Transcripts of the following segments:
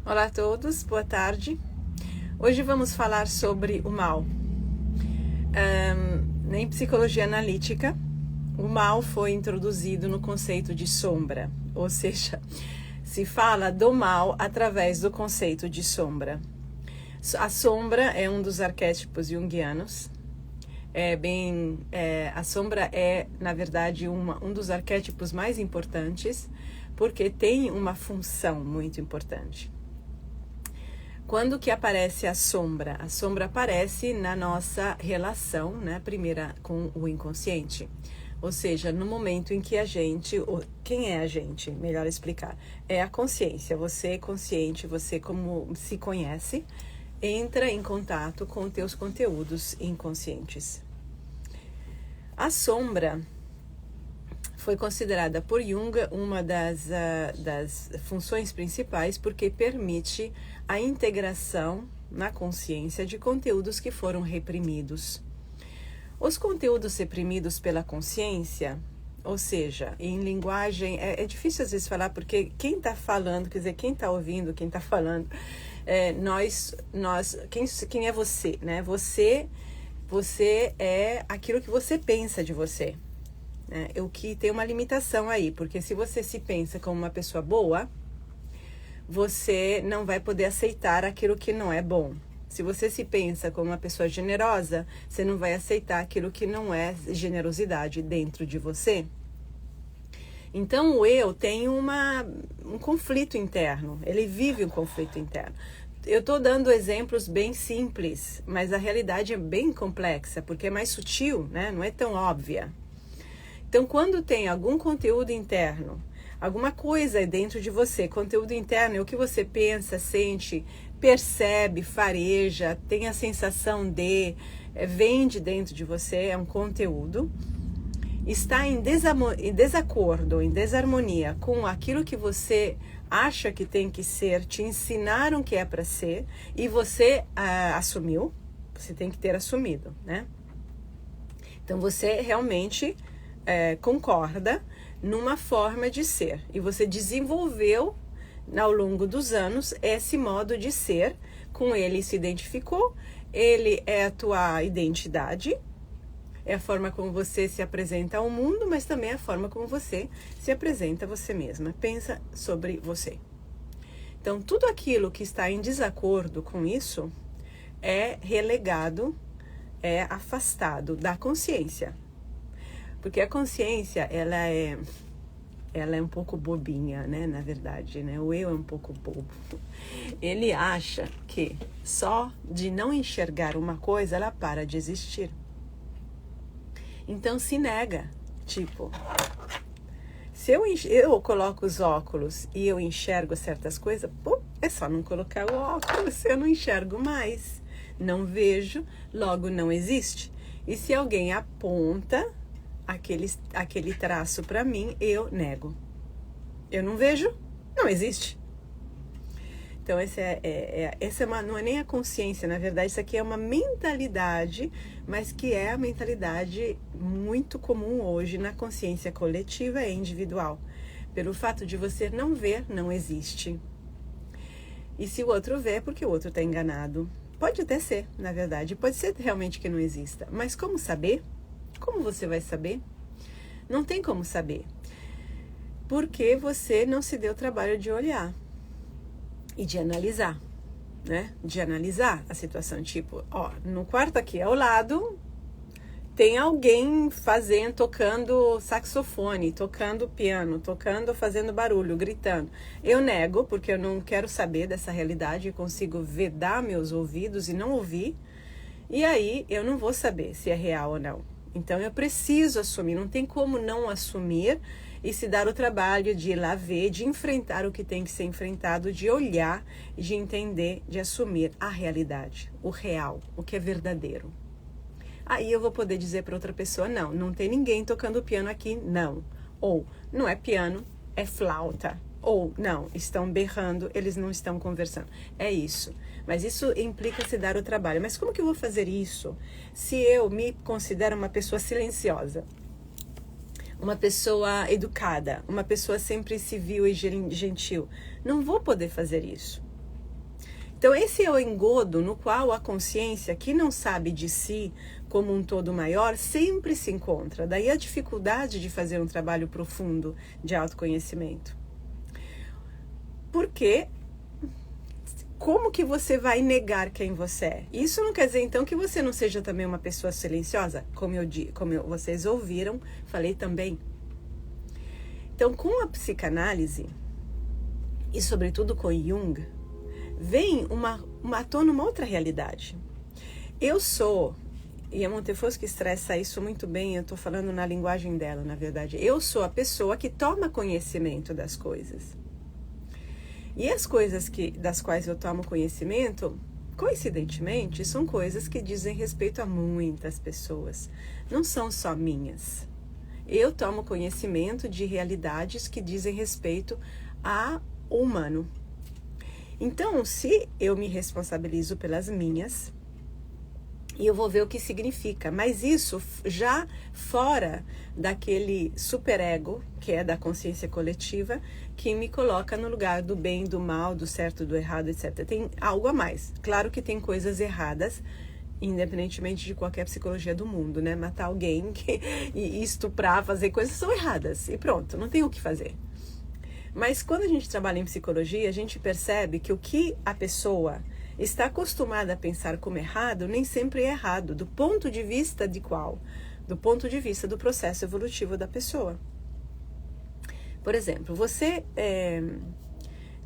Olá a todos, boa tarde. Hoje vamos falar sobre o mal. Em psicologia analítica, o mal foi introduzido no conceito de sombra, ou seja, se fala do mal através do conceito de sombra. A sombra é um dos arquétipos junguianos. A sombra é, na verdade, um dos arquétipos mais importantes, porque tem uma função muito importante. Quando que aparece a sombra? A sombra aparece na nossa relação, né, primeira com o inconsciente. Ou seja, no momento em que a gente, quem é a gente? Melhor explicar. É a consciência, você consciente, você como se conhece, entra em contato com os teus conteúdos inconscientes. A sombra foi considerada por Jung uma das funções principais porque permite a integração na consciência de conteúdos que foram reprimidos. Os conteúdos reprimidos pela consciência, ou seja, em linguagem, é difícil às vezes falar porque quem está falando, quer dizer, quem está ouvindo, quem está falando, quem é você, né? Você é aquilo que você pensa de você. O que tem uma limitação aí, porque se você se pensa como uma pessoa boa, você não vai poder aceitar aquilo que não é bom. Se você se pensa como uma pessoa generosa, você não vai aceitar aquilo que não é generosidade dentro de você. Então o eu tem um conflito interno, ele vive um conflito interno. Eu estou dando exemplos bem simples, mas a realidade é bem complexa, porque é mais sutil, né? Não é tão óbvia. Então, quando tem algum conteúdo interno, alguma coisa dentro de você, conteúdo interno é o que você pensa, sente, percebe, fareja, tem a sensação vem de dentro de você, é um conteúdo, está em desacordo, em desarmonia com aquilo que você acha que tem que ser, te ensinaram que é para ser, e você assumiu, você tem que ter assumido, né? Então, você realmente concorda numa forma de ser e você desenvolveu ao longo dos anos esse modo de ser, com ele se identificou, ele é a tua identidade, é a forma como você se apresenta ao mundo, mas também é a forma como você se apresenta a você mesma, pensa sobre você. Então, tudo aquilo que está em desacordo com isso é relegado, é afastado da consciência. Porque a consciência, ela é um pouco bobinha, né? Na verdade, né? O eu é um pouco bobo. Ele acha que só de não enxergar uma coisa, ela para de existir. Então se nega. Tipo, se eu coloco os óculos e eu enxergo certas coisas, é só não colocar o óculos, eu não enxergo mais. Não vejo, logo não existe. E se alguém aponta aquele traço para mim, eu nego. Eu não vejo, não existe. Então, não é nem a consciência, na verdade, isso aqui é uma mentalidade, mas que é a mentalidade muito comum hoje na consciência coletiva e individual. Pelo fato de você não ver, não existe. E se o outro vê, é porque o outro está enganado. Pode até ser, na verdade, pode ser realmente que não exista. Mas como saber? Como você vai saber? Não tem como saber. Porque você não se deu o trabalho de olhar e de analisar, né? De analisar a situação. Tipo, no quarto aqui ao lado tem alguém tocando saxofone, tocando piano, fazendo barulho, gritando. Eu nego, porque eu não quero saber dessa realidade, eu consigo vedar meus ouvidos e não ouvir. E aí eu não vou saber se é real ou não. Então eu preciso assumir, não tem como não assumir e se dar o trabalho de ir lá ver, de enfrentar o que tem que ser enfrentado, de olhar, de entender, de assumir a realidade, o real, o que é verdadeiro. Aí eu vou poder dizer para outra pessoa, não tem ninguém tocando piano aqui, não. Ou, não é piano, é flauta. Ou, não, estão berrando, eles não estão conversando. É isso. Mas isso implica se dar o trabalho. Mas como que eu vou fazer isso se eu me considero uma pessoa silenciosa? Uma pessoa educada, uma pessoa sempre civil e gentil? Não vou poder fazer isso. Então esse é o engodo no qual a consciência que não sabe de si como um todo maior sempre se encontra. Daí a dificuldade de fazer um trabalho profundo de autoconhecimento. Porque como que você vai negar quem você é? Isso não quer dizer então que você não seja também uma pessoa silenciosa, vocês ouviram, falei também. Então com a psicanálise e sobretudo com Jung, vem à tona uma outra realidade. Eu sou, e a Montefosco expressa isso muito bem, eu estou falando na linguagem dela, na verdade. Eu sou a pessoa que toma conhecimento das coisas. E as coisas das quais eu tomo conhecimento, coincidentemente, são coisas que dizem respeito a muitas pessoas. Não são só minhas. Eu tomo conhecimento de realidades que dizem respeito ao humano. Então, se eu me responsabilizo pelas minhas, e eu vou ver o que significa, mas isso já fora daquele superego, que é da consciência coletiva, que me coloca no lugar do bem, do mal, do certo, do errado, etc. Tem algo a mais. Claro que tem coisas erradas, independentemente de qualquer psicologia do mundo, né? Matar alguém e estuprar, fazer coisas são erradas. E pronto, não tem o que fazer. Mas quando a gente trabalha em psicologia, a gente percebe que o que a pessoa está acostumada a pensar como errado, nem sempre é errado. Do ponto de vista de qual? Do ponto de vista do processo evolutivo da pessoa. Por exemplo,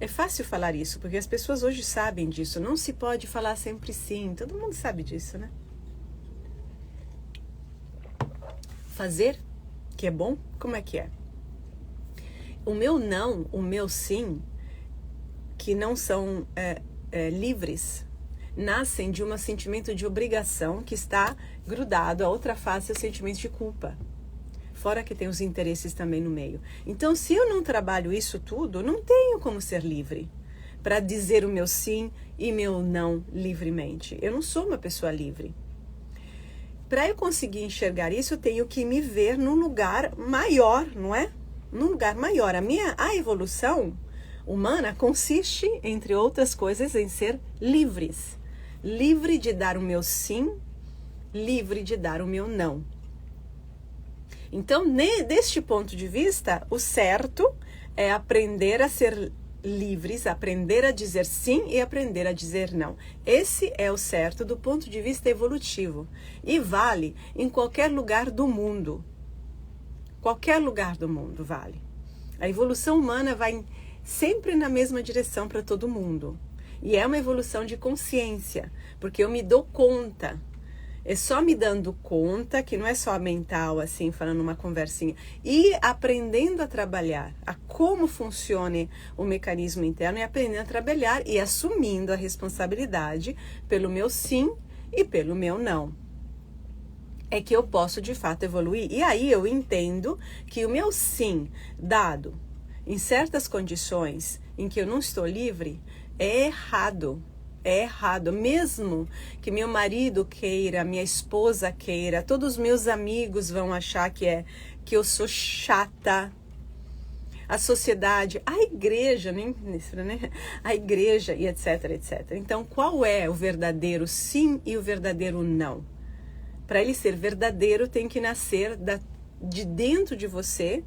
é fácil falar isso, porque as pessoas hoje sabem disso. Não se pode falar sempre sim. Todo mundo sabe disso, né? Fazer, que é bom, como é que é? O meu não, o meu sim, que não são livres, nascem de um sentimento de obrigação que está grudado. A outra face é o sentimento de culpa. Fora que tem os interesses também no meio. Então, se eu não trabalho isso tudo, não tenho como ser livre para dizer o meu sim e meu não livremente. Eu não sou uma pessoa livre. Para eu conseguir enxergar isso, eu tenho que me ver num lugar maior, não é? Num lugar maior. A evolução humana consiste, entre outras coisas, em ser livres. Livre de dar o meu sim, livre de dar o meu não. Então, deste ponto de vista, o certo é aprender a ser livres, aprender a dizer sim e aprender a dizer não. Esse é o certo do ponto de vista evolutivo. E vale em qualquer lugar do mundo. Qualquer lugar do mundo vale. A evolução humana vai sempre na mesma direção para todo mundo. E é uma evolução de consciência, porque eu me dou conta. É só me dando conta, que não é só mental, assim, falando uma conversinha, e aprendendo a trabalhar, a como funciona o mecanismo interno, e aprendendo a trabalhar e assumindo a responsabilidade pelo meu sim e pelo meu não. É que eu posso de fato evoluir. E aí eu entendo que o meu sim, dado em certas condições em que eu não estou livre, é errado. É errado. Mesmo que meu marido queira, minha esposa queira, todos os meus amigos vão achar que eu sou chata. A sociedade, a igreja, né? A igreja e etc, etc. Então, qual é o verdadeiro sim e o verdadeiro não? Para ele ser verdadeiro, tem que nascer de dentro de você,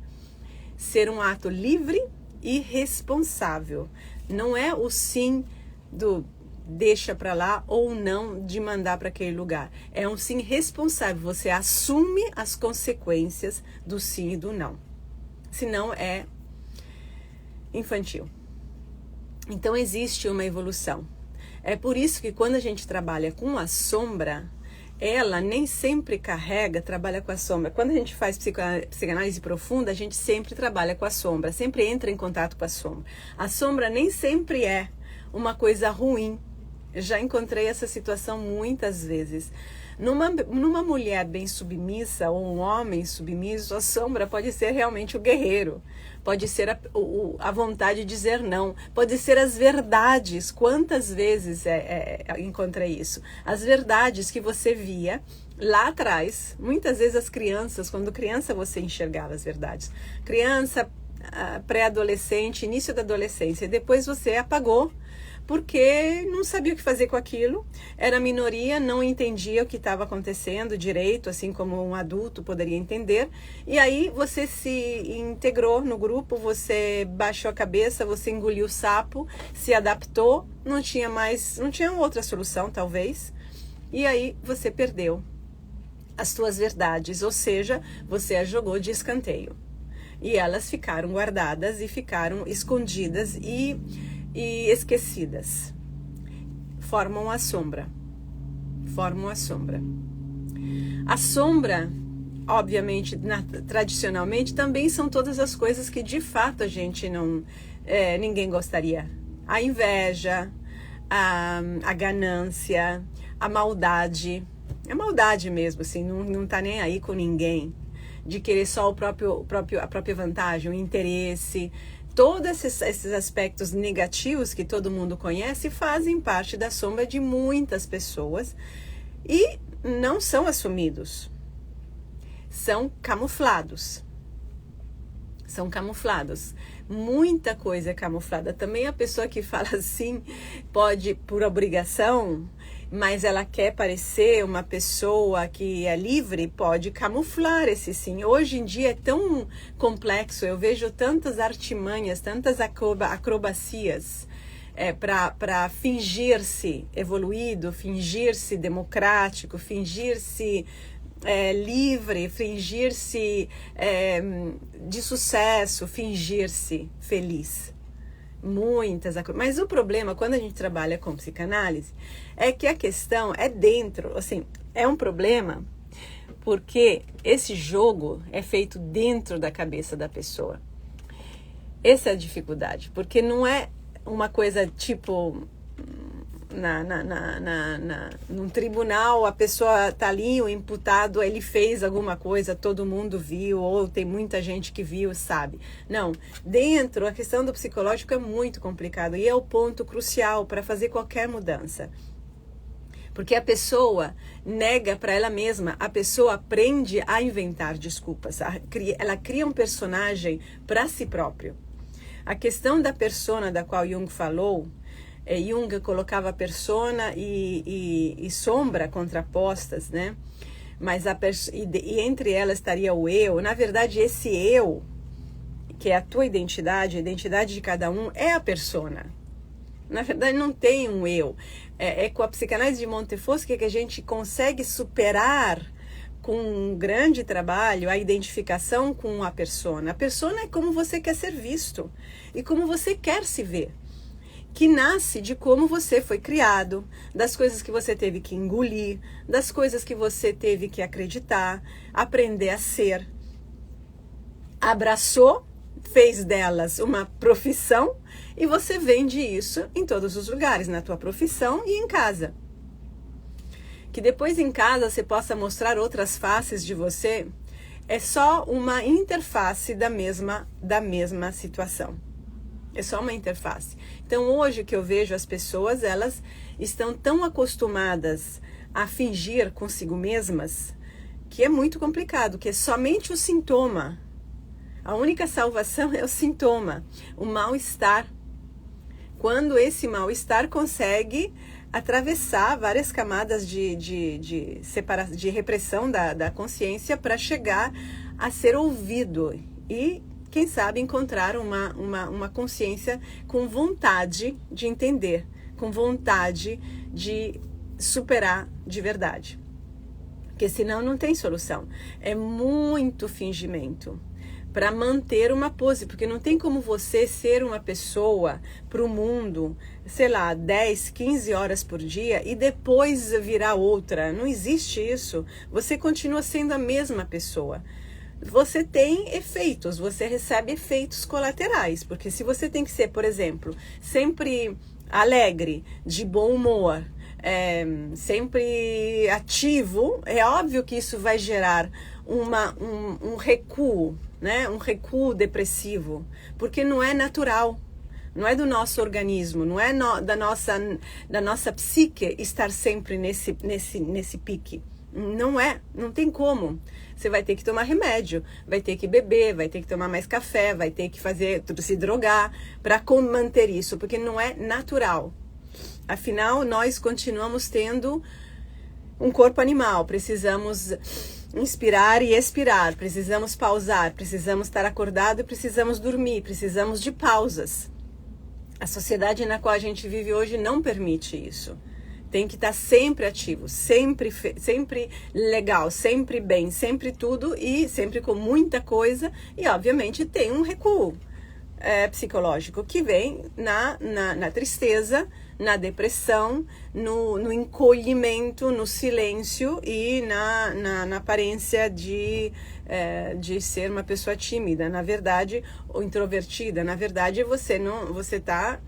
ser um ato livre e responsável. Não é o sim do deixa para lá ou não de mandar para aquele lugar. É um sim responsável. Você assume as consequências do sim e do não. Senão é infantil. Então existe uma evolução. É por isso que quando a gente trabalha com a sombra, ela nem sempre trabalha com a sombra. Quando a gente faz psicanálise profunda, a gente sempre trabalha com a sombra, sempre entra em contato com a sombra. A sombra nem sempre é uma coisa ruim. Eu já encontrei essa situação muitas vezes. Numa mulher bem submissa ou um homem submisso, a sombra pode ser realmente o guerreiro. Pode ser a vontade de dizer não. Pode ser as verdades. Quantas vezes encontrei isso? As verdades que você via lá atrás. Muitas vezes as crianças, quando criança você enxergava as verdades. Criança, pré-adolescente, início da adolescência. E depois você apagou. porque não sabia o que fazer com aquilo, era minoria, não entendia o que estava acontecendo direito, assim como um adulto poderia entender, e aí você se integrou no grupo, você baixou a cabeça, você engoliu o sapo, se adaptou, não tinha outra solução talvez, e aí você perdeu as suas verdades, ou seja, você as jogou de escanteio. E elas ficaram guardadas e ficaram escondidas e esquecidas. Formam a sombra. A sombra, obviamente, tradicionalmente, também são todas as coisas que de fato a gente ninguém gostaria. A inveja, a ganância, a maldade. É maldade mesmo, assim, não tá nem aí com ninguém. De querer só a própria vantagem, o interesse. Todos esses aspectos negativos que todo mundo conhece fazem parte da sombra de muitas pessoas e não são assumidos. São camuflados. Muita coisa é camuflada. Também a pessoa que fala assim pode, por obrigação, mas ela quer parecer uma pessoa que é livre, pode camuflar esse sim. Hoje em dia é tão complexo, eu vejo tantas artimanhas, tantas acrobacias para fingir-se evoluído, fingir-se democrático, fingir-se livre, fingir-se de sucesso, fingir-se feliz. Mas o problema, quando a gente trabalha com psicanálise, é que a questão é dentro, assim, é um problema porque esse jogo é feito dentro da cabeça da pessoa. Essa é a dificuldade, porque não é uma coisa tipo num tribunal, a pessoa tá ali, o imputado, ele fez alguma coisa, todo mundo viu, ou tem muita gente que viu, sabe? Não, dentro, a questão do psicológico é muito complicado e é o ponto crucial para fazer qualquer mudança. Porque a pessoa nega para ela mesma, a pessoa aprende a inventar desculpas, ela cria um personagem para si próprio. A questão da persona da qual Jung falou, Jung colocava persona e sombra contrapostas, né? Mas e entre elas estaria o eu. Na verdade, esse eu, que é a tua identidade, a identidade de cada um, é a persona. Na verdade, não tem um eu. É com a psicanálise de Montefosque que a gente consegue superar com um grande trabalho a identificação com a persona. A persona é como você quer ser visto e como você quer se ver, que nasce de como você foi criado, das coisas que você teve que engolir, das coisas que você teve que acreditar, aprender a ser. Abraçou, fez delas uma profissão e você vende isso em todos os lugares, na tua profissão e em casa. Que depois em casa você possa mostrar outras faces de você, é só uma interface da mesma situação. É só uma interface. Então, hoje que eu vejo as pessoas, elas estão tão acostumadas a fingir consigo mesmas, que é muito complicado, que é somente o sintoma. A única salvação é o sintoma, o mal-estar. Quando esse mal-estar consegue atravessar várias camadas de repressão da consciência para chegar a ser ouvido e quem sabe encontrar uma consciência com vontade de entender, com vontade de superar de verdade. Porque senão não tem solução. É muito fingimento para manter uma pose, porque não tem como você ser uma pessoa para o mundo, sei lá, 10, 15 horas por dia e depois virar outra. Não existe isso. Você continua sendo a mesma pessoa. Você tem efeitos, você recebe efeitos colaterais, porque se você tem que ser, por exemplo, sempre alegre, de bom humor, sempre ativo, é óbvio que isso vai gerar um recuo, né? Um recuo depressivo, porque não é natural, não é do nosso organismo, não é da nossa psique estar sempre nesse pique. Não tem como. Você vai ter que tomar remédio, vai ter que beber, vai ter que tomar mais café, vai ter que se drogar para manter isso, porque não é natural. Afinal, nós continuamos tendo um corpo animal, precisamos inspirar e expirar, precisamos pausar, precisamos estar acordado e precisamos dormir, precisamos de pausas. A sociedade na qual a gente vive hoje não permite isso. Tem que estar sempre ativo, sempre legal, sempre bem, sempre tudo e sempre com muita coisa. E, obviamente, tem um recuo psicológico que vem na tristeza, na depressão, no encolhimento, no silêncio e na aparência de ser uma pessoa tímida, na verdade, ou introvertida. Na verdade, você está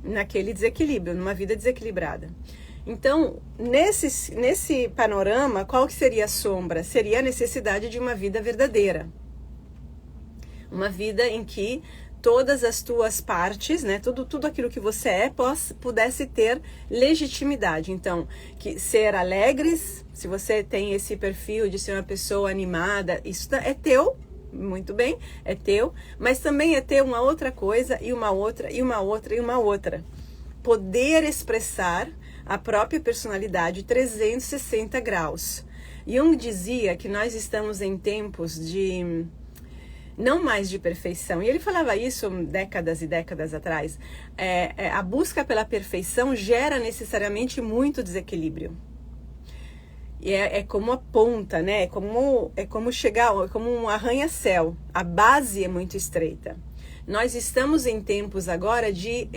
naquele desequilíbrio, numa vida desequilibrada. Então, nesse panorama, qual que seria a sombra? Seria a necessidade de uma vida verdadeira. Uma vida em que todas as tuas partes, né, tudo aquilo que você pudesse ter legitimidade. Então, ser alegres, se você tem esse perfil de ser uma pessoa animada, isso é teu, muito bem, é teu, mas também é ter uma outra coisa e uma outra e uma outra e uma outra. Poder expressar a própria personalidade 360 graus. Jung dizia que nós estamos em tempos de não mais de perfeição. E ele falava isso décadas e décadas atrás. A busca pela perfeição gera necessariamente muito desequilíbrio. E é como a ponta, né? É como chegar, é como um arranha-céu. A base é muito estreita. Nós estamos em tempos agora de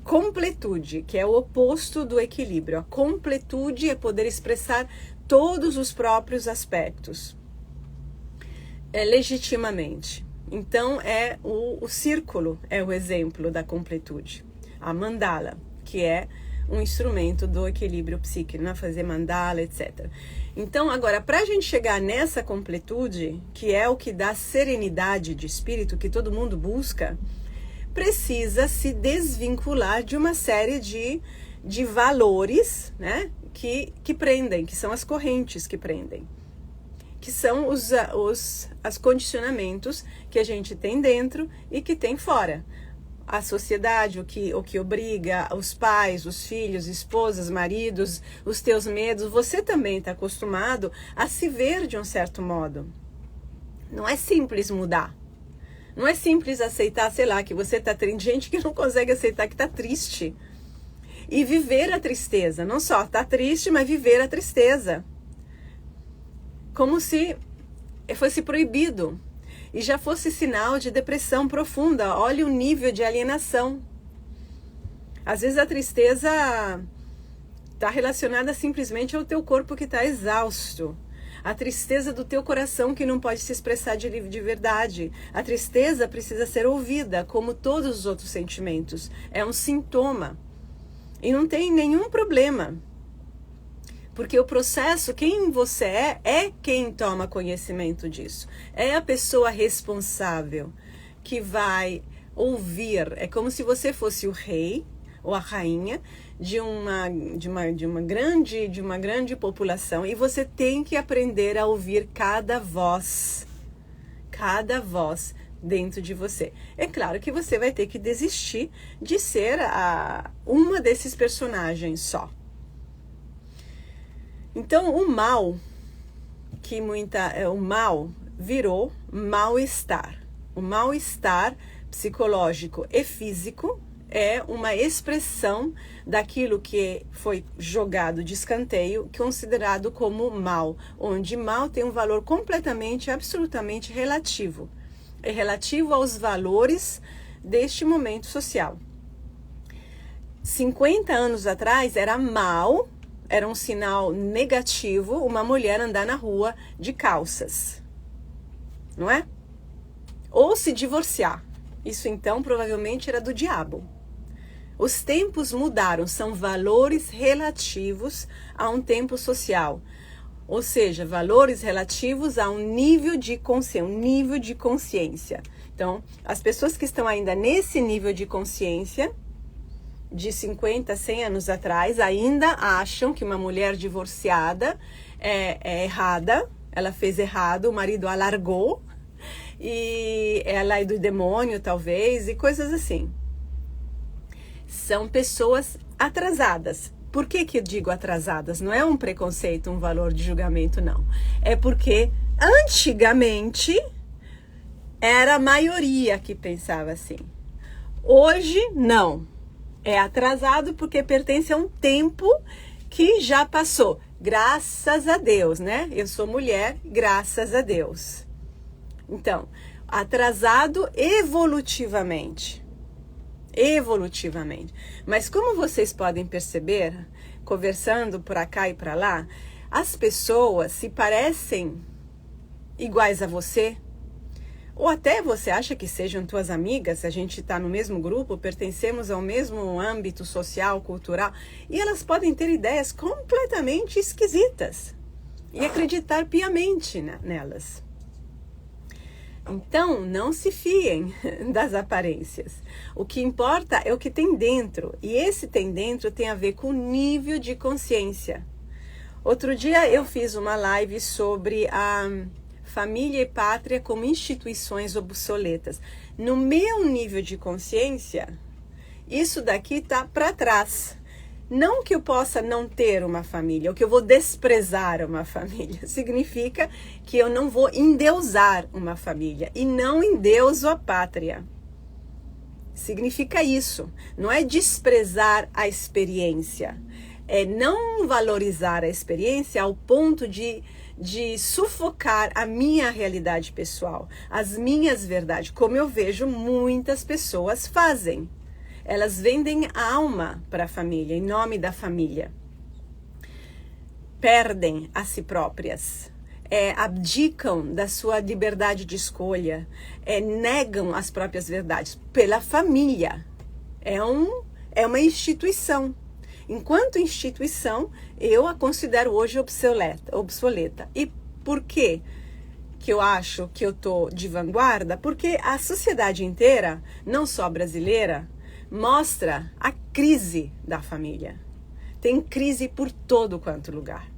completude, que é o oposto do equilíbrio. A completude é poder expressar todos os próprios aspectos. Legitimamente. Então, o círculo é o exemplo da completude. A mandala, que é um instrumento do equilíbrio psíquico, né? Fazer mandala, etc. Então, agora, para a gente chegar nessa completude, que é o que dá serenidade de espírito, que todo mundo busca, precisa se desvincular de uma série de valores, né? que prendem, que são as correntes que prendem. Que são os condicionamentos que a gente tem dentro e que tem fora. A sociedade, o que obriga os pais, os filhos, esposas, maridos, os teus medos. Você também está acostumado a se ver de um certo modo. Não é simples mudar. Não é simples aceitar, sei lá, que você está triste. Gente que não consegue aceitar que está triste. E viver a tristeza. Não só estar triste, mas viver a tristeza. Como se fosse proibido e já fosse sinal de depressão profunda. Olha o nível de alienação. Às vezes a tristeza está relacionada simplesmente ao teu corpo que está exausto. A tristeza do teu coração que não pode se expressar de verdade. A tristeza precisa ser ouvida, como todos os outros sentimentos. É um sintoma. E não tem nenhum problema. Porque o processo, quem você é quem toma conhecimento disso. É a pessoa responsável que vai ouvir. É como se você fosse o rei ou a rainha de uma grande população. E você tem que aprender a ouvir cada voz dentro de você. É claro que você vai ter que desistir de ser uma desses personagens só. Então, o mal virou mal-estar. O mal-estar psicológico e físico é uma expressão daquilo que foi jogado de escanteio, considerado como mal, onde mal tem um valor completamente, absolutamente relativo. É relativo aos valores deste momento social. 50 anos atrás era mal. Era um sinal negativo uma mulher andar na rua de calças, não é? Ou se divorciar. Isso então provavelmente era do diabo. Os tempos mudaram, são valores relativos a um tempo social. Ou seja, valores relativos a um nível de consciência. Então, as pessoas que estão ainda nesse nível de consciência, de 50, 100 anos atrás, ainda acham que uma mulher divorciada é errada, ela fez errado, o marido a largou, e ela é do demônio, talvez, e coisas assim. são pessoas atrasadas. Por que eu digo atrasadas? Não é um preconceito, um valor de julgamento, não. É porque antigamente era a maioria que pensava assim. Hoje, não. É atrasado porque pertence a um tempo que já passou. Graças a Deus, né? Eu sou mulher, graças a Deus. Então, atrasado evolutivamente. Evolutivamente. Mas como vocês podem perceber, conversando por cá e para lá, as pessoas se parecem iguais a você, ou até você acha que sejam tuas amigas, a gente está no mesmo grupo, pertencemos ao mesmo âmbito social, cultural, e elas podem ter ideias completamente esquisitas e acreditar piamente nelas. Então, não se fiem das aparências. O que importa é o que tem dentro, e esse tem dentro tem a ver com o nível de consciência. Outro dia eu fiz uma live sobre a família e pátria como instituições obsoletas. No meu nível de consciência, isso daqui está para trás. Não que eu possa não ter uma família, ou que eu vou desprezar uma família. Significa que eu não vou endeusar uma família e não endeuso a pátria. Significa isso. Não é desprezar a experiência. É não valorizar a experiência ao ponto de sufocar a minha realidade pessoal, as minhas verdades, como eu vejo muitas pessoas fazem. Elas vendem a alma para a família, em nome da família. Perdem a si próprias, abdicam da sua liberdade de escolha, negam as próprias verdades pela família. É uma instituição. Enquanto instituição, eu a considero hoje obsoleta. E por quê que eu acho que eu estou de vanguarda? Porque a sociedade inteira, não só brasileira, mostra a crise da família. Tem crise por todo quanto lugar.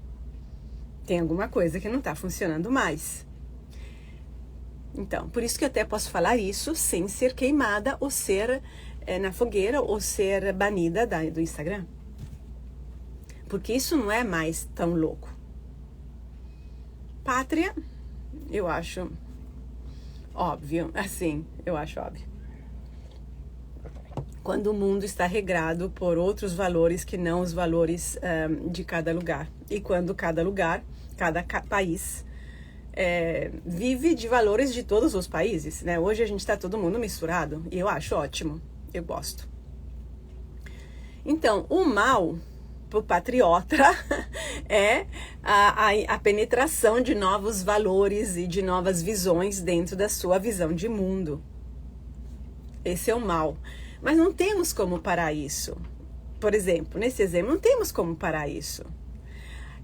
Tem alguma coisa que não está funcionando mais. Então, por isso que eu até posso falar isso sem ser queimada ou ser na fogueira ou ser banida do Instagram. Porque isso não é mais tão louco. Pátria, eu acho óbvio, assim, eu acho óbvio. Quando o mundo está regrado por outros valores que não os valores de cada lugar. E quando cada lugar, cada país vive de valores de todos os países, né? Hoje a gente está todo mundo misturado e eu acho ótimo, eu gosto. Então, o mal para o patriota é a penetração de novos valores e de novas visões dentro da sua visão de mundo. Esse é o mal. Mas não temos como parar isso. Por exemplo, nesse exemplo, não temos como parar isso.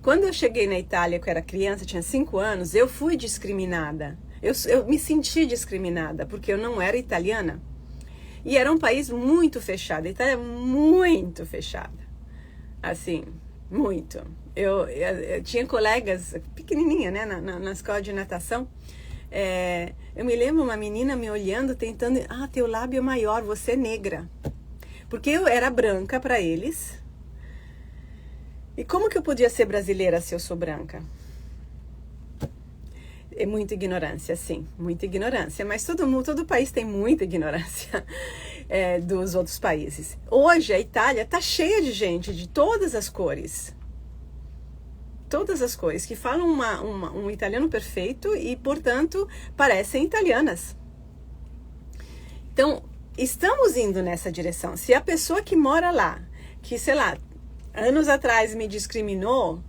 Quando eu cheguei na Itália, que eu era criança, tinha 5 anos, eu fui discriminada. Eu me senti discriminada, porque eu não era italiana. E era um país muito fechado. A Itália é muito fechada. Assim, muito. Eu tinha colegas, pequenininha, né, na escola de natação. Eu me lembro uma menina me olhando, tentando, teu lábio é maior, você é negra. Porque eu era branca para eles. E como que eu podia ser brasileira se eu sou branca? É muita ignorância, sim, muita ignorância. Mas todo país tem muita ignorância dos outros países. Hoje a Itália está cheia de gente de todas as cores. Todas as cores, que falam um italiano perfeito e, portanto, parecem italianas. Então, estamos indo nessa direção. Se a pessoa que mora lá, que, sei lá, anos atrás me discriminou,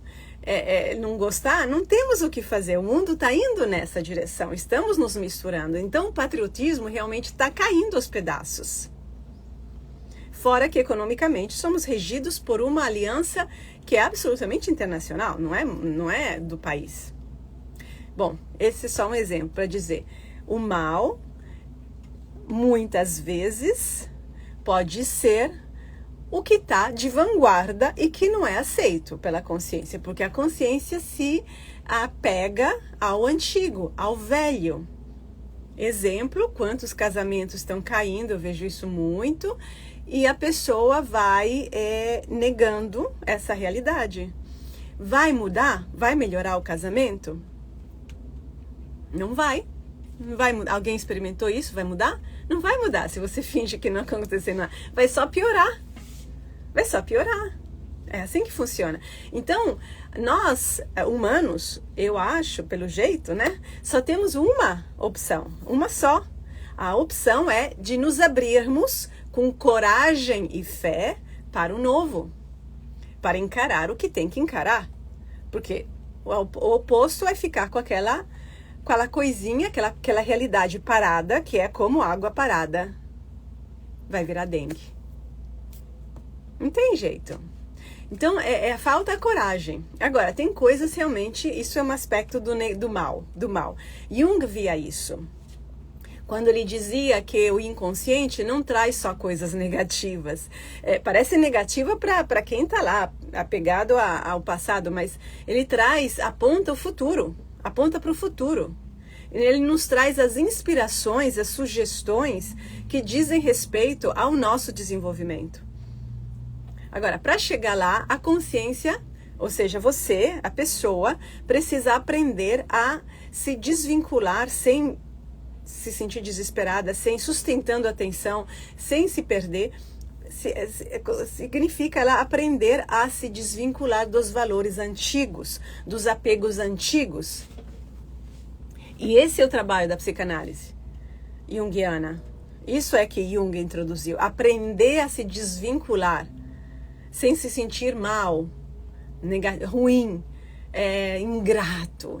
não gostar, não temos o que fazer. O mundo está indo nessa direção. Estamos nos misturando. Então, o patriotismo realmente está caindo aos pedaços. Fora que, economicamente, somos regidos por uma aliança que é absolutamente internacional, não é do país. Bom, esse é só um exemplo para dizer, o mal, muitas vezes, pode ser o que está de vanguarda e que não é aceito pela consciência, porque a consciência se apega ao antigo, ao velho. Exemplo, quantos casamentos estão caindo, eu vejo isso muito, e a pessoa vai negando essa realidade. Vai mudar? Vai melhorar o casamento? Não vai. Não vai mudar. Alguém experimentou isso? Vai mudar? Não vai mudar. Se você finge que não aconteceu nada, vai só piorar. Vai só piorar. É assim que funciona. Então, nós, humanos, eu acho, pelo jeito, né? Só temos uma opção, uma só. A opção é de nos abrirmos com coragem e fé para o novo. Para encarar o que tem que encarar. Porque o oposto é ficar com aquela coisinha, aquela realidade parada, que é como água parada. Vai virar dengue. Não tem jeito. Então, falta coragem. Agora, tem coisas realmente, isso é um aspecto do mal. Jung via isso. Quando ele dizia que o inconsciente não traz só coisas negativas. Parece negativa para quem está lá, apegado ao passado, mas ele aponta o futuro, aponta para o futuro. Ele nos traz as inspirações, as sugestões que dizem respeito ao nosso desenvolvimento. Agora, para chegar lá, a consciência, ou seja, você, a pessoa, precisa aprender a se desvincular sem se sentir desesperada, sustentando a atenção, sem se perder. Significa ela aprender a se desvincular dos valores antigos, dos apegos antigos. E esse é o trabalho da psicanálise junguiana. Isso é que Jung introduziu. Aprender a se desvincular sem se sentir mal, ruim, ingrato.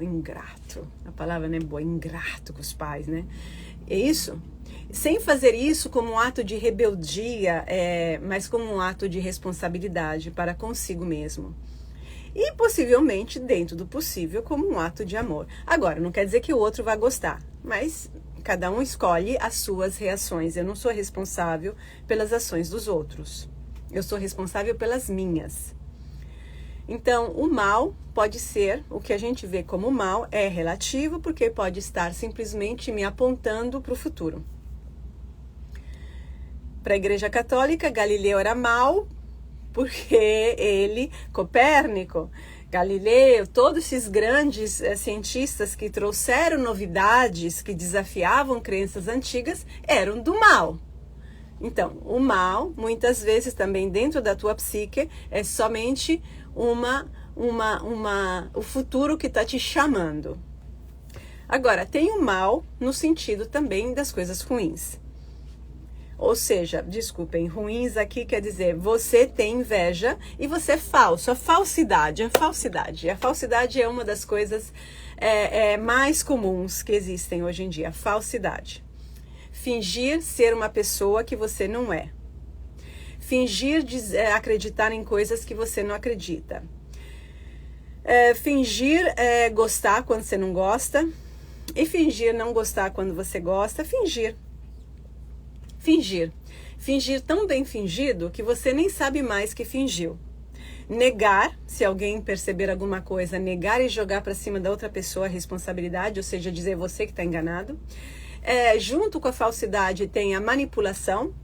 A palavra não é boa, ingrato com os pais, né? É isso. Sem fazer isso como um ato de rebeldia, mas como um ato de responsabilidade para consigo mesmo. E possivelmente, dentro do possível, como um ato de amor. Agora, não quer dizer que o outro vai gostar, mas cada um escolhe as suas reações. Eu não sou responsável pelas ações dos outros. Eu sou responsável pelas minhas. Então, o mal pode ser, o que a gente vê como mal é relativo, porque pode estar simplesmente me apontando para o futuro. Para a Igreja Católica, Galileu era mal, porque Copérnico, Galileu, todos esses grandes cientistas que trouxeram novidades, que desafiavam crenças antigas, eram do mal. Então, o mal, muitas vezes também dentro da tua psique, é somente o futuro que está te chamando. Agora, tem o mal no sentido também das coisas ruins. Ou seja, desculpem, ruins aqui quer dizer você tem inveja e você é falso. A falsidade. A falsidade é uma das coisas mais comuns que existem hoje em dia. A falsidade. Fingir ser uma pessoa que você não é. Fingir acreditar em coisas que você não acredita. Fingir gostar quando você não gosta. E fingir não gostar quando você gosta. Fingir. Fingir tão bem fingido que você nem sabe mais que fingiu. Negar, se alguém perceber alguma coisa, negar e jogar para cima da outra pessoa a responsabilidade, ou seja, dizer você que está enganado. Junto com a falsidade tem a manipulação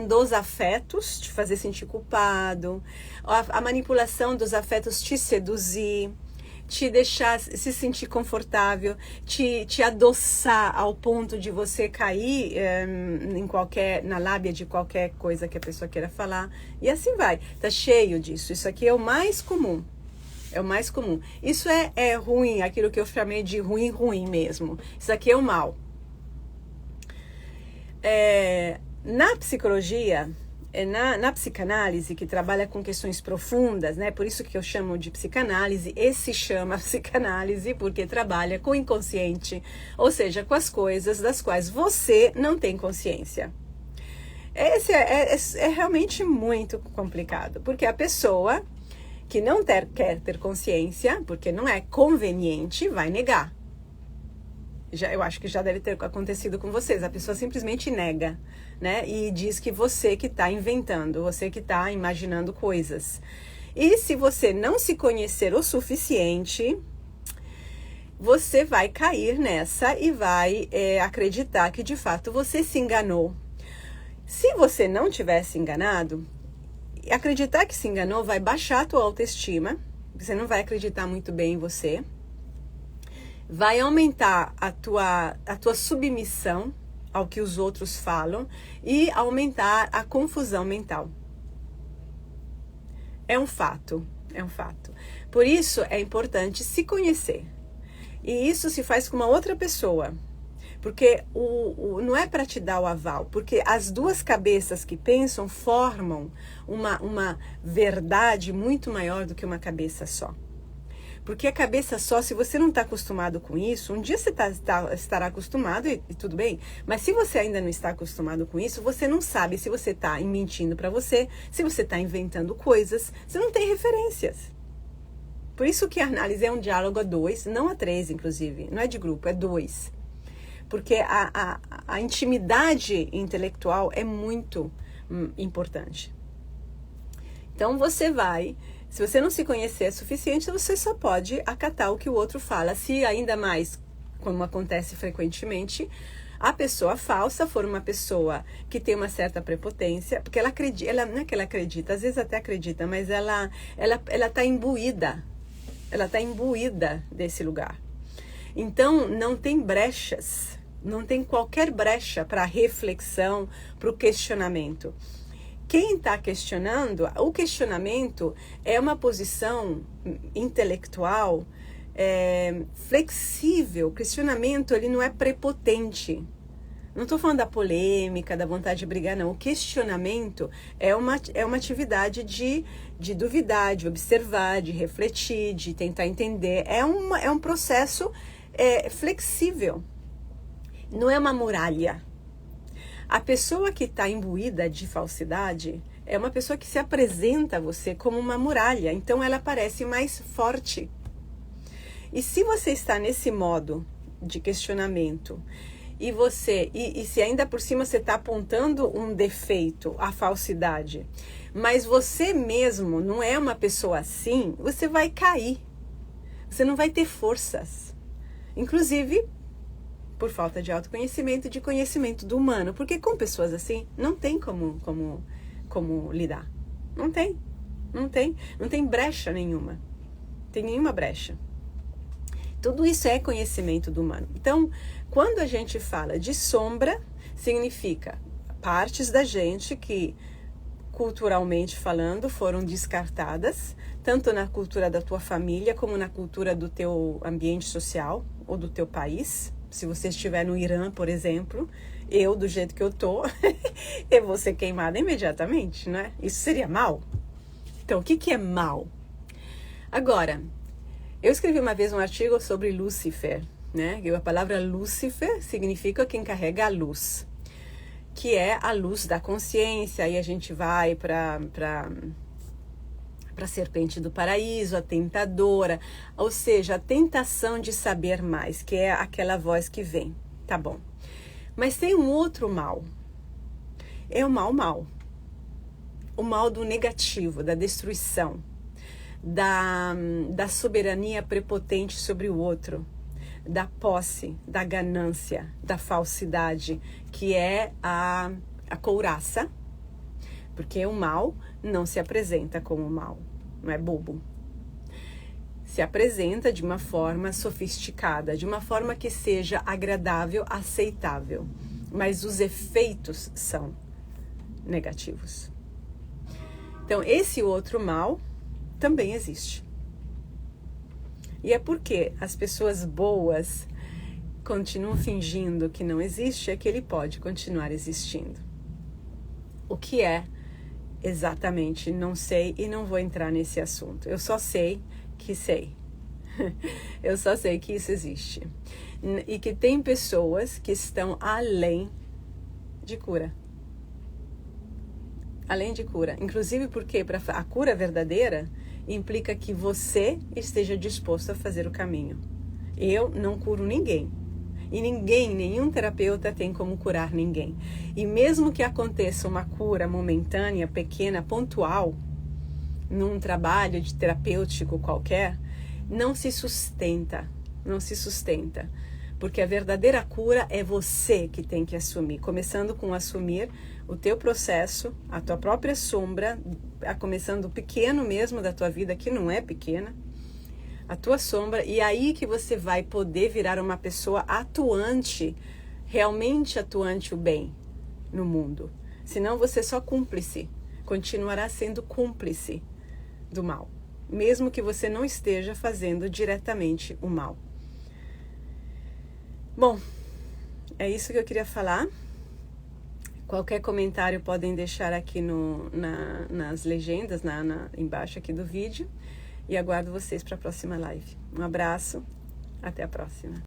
dos afetos, te fazer sentir culpado, a manipulação dos afetos te seduzir, te deixar se sentir confortável, te adoçar ao ponto de você cair na lábia de qualquer coisa que a pessoa queira falar, e assim vai, tá cheio disso. Isso aqui é o mais comum. Isso é ruim, aquilo que eu chamei de ruim mesmo. Isso aqui é o mal. Na psicologia, na psicanálise, que trabalha com questões profundas, né? Por isso que eu chamo de psicanálise, esse chama psicanálise porque trabalha com o inconsciente, ou seja, com as coisas das quais você não tem consciência. Esse é realmente muito complicado, porque a pessoa que não quer ter consciência, porque não é conveniente, vai negar. Eu acho que já deve ter acontecido com vocês. A pessoa simplesmente nega, né? E diz que você que está inventando, você que está imaginando coisas. E se você não se conhecer o suficiente, você vai cair nessa e vai acreditar que de fato você se enganou. Se você não tivesse enganado, acreditar que se enganou vai baixar a tua autoestima, você não vai acreditar muito bem em você, vai aumentar a tua submissão ao que os outros falam e aumentar a confusão mental. É um fato, é um fato. Por isso é importante se conhecer. E isso se faz com uma outra pessoa. Porque não é para te dar o aval, porque as duas cabeças que pensam formam uma verdade muito maior do que uma cabeça só. Porque a cabeça só, se você não está acostumado com isso, um dia você estará acostumado e tudo bem, mas se você ainda não está acostumado com isso, você não sabe se você está mentindo para você, se você está inventando coisas, você não tem referências. Por isso que a análise é um diálogo a dois, não a três, inclusive, não é de grupo, é dois. Porque a intimidade intelectual é muito importante. Então você vai, se você não se conhecer é suficiente, você só pode acatar o que o outro fala. Se ainda mais, como acontece frequentemente, a pessoa falsa for uma pessoa que tem uma certa prepotência, porque ela acredita, não é que ela acredita, às vezes até acredita, mas ela está imbuída, ela está imbuída desse lugar. Então, não tem brechas, não tem qualquer brecha para reflexão, para o questionamento. Quem está questionando, o questionamento é uma posição intelectual flexível. O questionamento ele não é prepotente. Não estou falando da polêmica, da vontade de brigar, não. O questionamento é uma atividade de duvidar, de observar, de refletir, de tentar entender. É um processo flexível. Não é uma muralha. A pessoa que está imbuída de falsidade é uma pessoa que se apresenta a você como uma muralha. Então ela parece mais forte. E se você está nesse modo de questionamento e se ainda por cima você está apontando um defeito, a falsidade, mas você mesmo não é uma pessoa assim, você vai cair. Você não vai ter forças. Inclusive, por falta de autoconhecimento e de conhecimento do humano. Porque com pessoas assim, não tem como lidar. Não tem. Não tem brecha nenhuma. Não tem nenhuma brecha. Tudo isso é conhecimento do humano. Então, quando a gente fala de sombra, significa partes da gente que, culturalmente falando, foram descartadas, tanto na cultura da tua família, como na cultura do teu ambiente social ou do teu país. Se você estiver no Irã, por exemplo, eu, do jeito que eu tô, eu vou ser queimada imediatamente, não é? Isso seria mal? Então, o que é mal? Agora, eu escrevi uma vez um artigo sobre Lúcifer, né? E a palavra Lúcifer significa quem carrega a luz, que é a luz da consciência. Aí a gente vai para a serpente do paraíso, a tentadora, ou seja, a tentação de saber mais, que é aquela voz que vem, tá bom. Mas tem um outro mal, é o mal, o mal do negativo, da destruição, da soberania prepotente sobre o outro, da posse, da ganância, da falsidade, que é a couraça, porque o mal não se apresenta como mal, não é bobo. Se apresenta de uma forma sofisticada, de uma forma que seja agradável, aceitável, mas os efeitos são negativos. Então, esse outro mal também existe. E é porque as pessoas boas continuam fingindo que não existe, é que ele pode continuar existindo. O que é exatamente, não sei e não vou entrar nesse assunto. Eu só sei que sei. Eu só sei que isso existe. E que tem pessoas que estão além de cura. Além de cura. Inclusive porque para a cura verdadeira implica que você esteja disposto a fazer o caminho. Eu não curo ninguém. E nenhum terapeuta tem como curar ninguém. E mesmo que aconteça uma cura momentânea, pequena, pontual, num trabalho de terapêutico qualquer, não se sustenta não se sustenta. Porque a verdadeira cura é você que tem que assumir, começando com assumir o teu processo, a tua própria sombra, começando pequeno mesmo da tua vida, que não é pequena, a tua sombra, e aí que você vai poder virar uma pessoa atuante, realmente atuante o bem no mundo. Senão você só cúmplice, continuará sendo cúmplice do mal, mesmo que você não esteja fazendo diretamente o mal. Bom, é isso que eu queria falar. Qualquer comentário podem deixar aqui nas legendas, embaixo aqui do vídeo. E aguardo vocês para a próxima live. Um abraço, até a próxima.